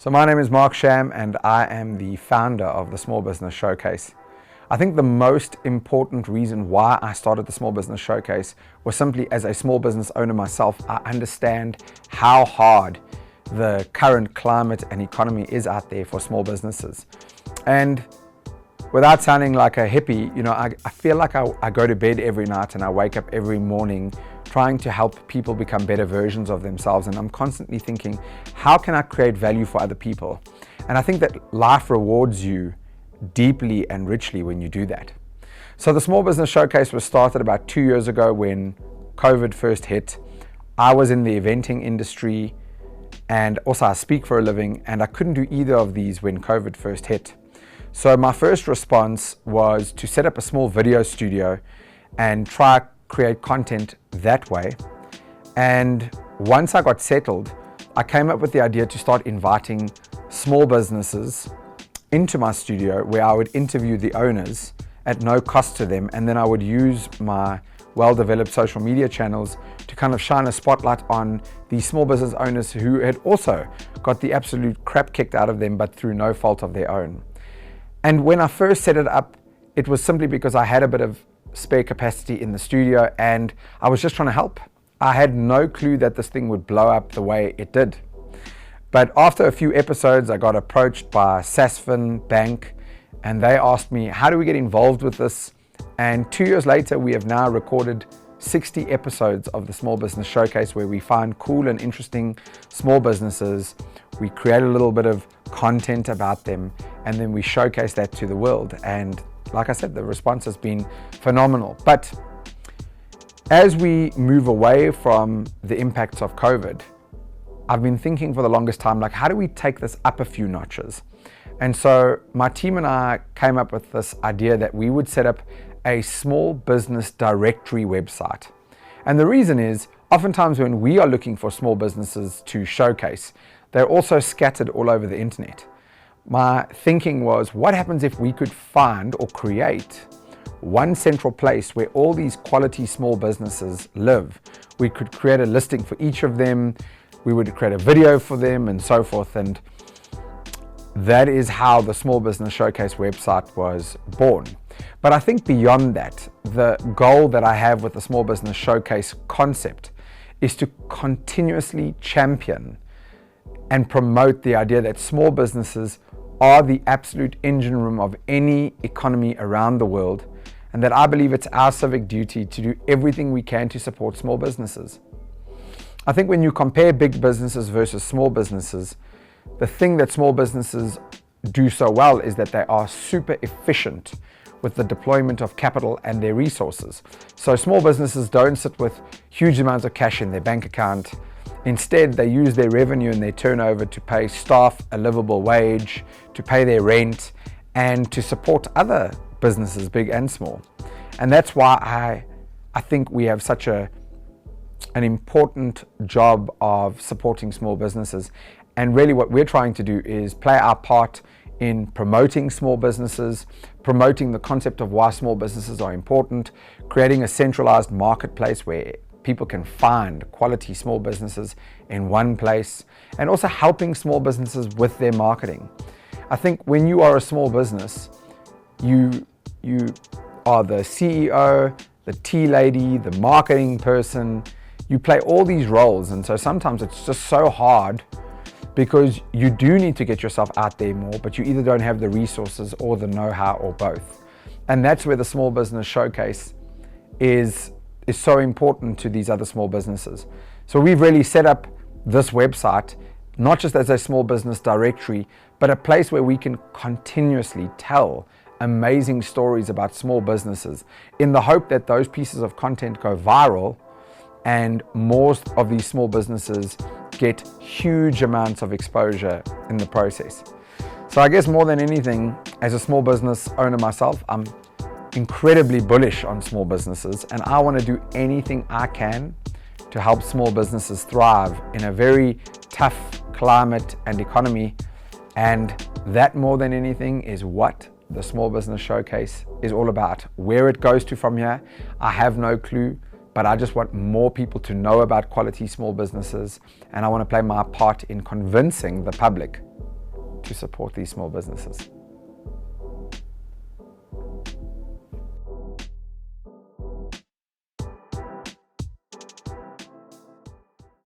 So my name is Mark Sham and I am the founder of the Small Business Showcase. I think the most important reason why I started the Small Business Showcase was simply as a small business owner myself, I understand how hard the current climate and economy is out there for small businesses. And without sounding like a hippie, I feel like I go to bed every night and I wake up every morning trying to help people become better versions of themselves. And I'm constantly thinking, how can I create value for other people? And I think that life rewards you deeply and richly when you do that. So the Small Business Showcase was started about 2 years ago when COVID first hit. I was in the eventing industry and also I speak for a living, and I couldn't do either of these when COVID first hit. So my first response was to set up a small video studio and try create content that way. And once I got settled, I came up with the idea to start inviting small businesses into my studio where I would interview the owners at no cost to them, and then I would use my well-developed social media channels to kind of shine a spotlight on these small business owners who had also got the absolute crap kicked out of them, but through no fault of their own. And when I first set it up, it was simply because I had a bit of spare capacity in the studio and I was just trying to help. I had no clue that this thing would blow up the way it did. But after a few episodes, I got approached by Sasfin Bank and they asked me, how do we get involved with this? And 2 years later, we have now recorded 60 episodes of the Small Business Showcase where we find cool and interesting small businesses. We create a little bit of content about them and then we showcase that to the world. And like I said, the response has been phenomenal. But as we move away from the impacts of COVID, I've been thinking for the longest time, like, how do we take this up a few notches? And so my team and I came up with this idea that we would set up a small business directory website. And the reason is, oftentimes when we are looking for small businesses to showcase, they're also scattered all over the internet. My thinking was, what happens if we could find or create one central place where all these quality small businesses live? We could create a listing for each of them, we would create a video for them and so forth. And that is how the Small Business Showcase website was born. But I think beyond that, the goal that I have with the Small Business Showcase concept is to continuously champion and promote the idea that small businesses are the absolute engine room of any economy around the world, and that I believe it's our civic duty to do everything we can to support small businesses. I think when you compare big businesses versus small businesses, the thing that small businesses do so well is that they are super efficient with the deployment of capital and their resources. So small businesses don't sit with huge amounts of cash in their bank account. Instead, they use their revenue and their turnover to pay staff a livable wage, to pay their rent, and to support other businesses, big and small. And that's why I think we have such an important job of supporting small businesses. And really what we're trying to do is play our part in promoting small businesses, promoting the concept of why small businesses are important, creating a centralized marketplace where people can find quality small businesses in one place, and also helping small businesses with their marketing. I think when you are a small business, you are the CEO, the tea lady, the marketing person. You play all these roles, and so sometimes it's just so hard because you do need to get yourself out there more, but you either don't have the resources or the know-how or both. And that's where the Small Business Showcase is so important to these other small businesses. So we've really set up this website not just as a small business directory, but a place where we can continuously tell amazing stories about small businesses in the hope that those pieces of content go viral and most of these small businesses get huge amounts of exposure in the process. So I guess more than anything, as a small business owner myself, I'm incredibly bullish on small businesses, and I want to do anything I can to help small businesses thrive in a very tough climate and economy. And that more than anything is what the Small Business Showcase is all about. Where it goes to from here, I have no clue, but I just want more people to know about quality small businesses, and I want to play my part in convincing the public to support these small businesses.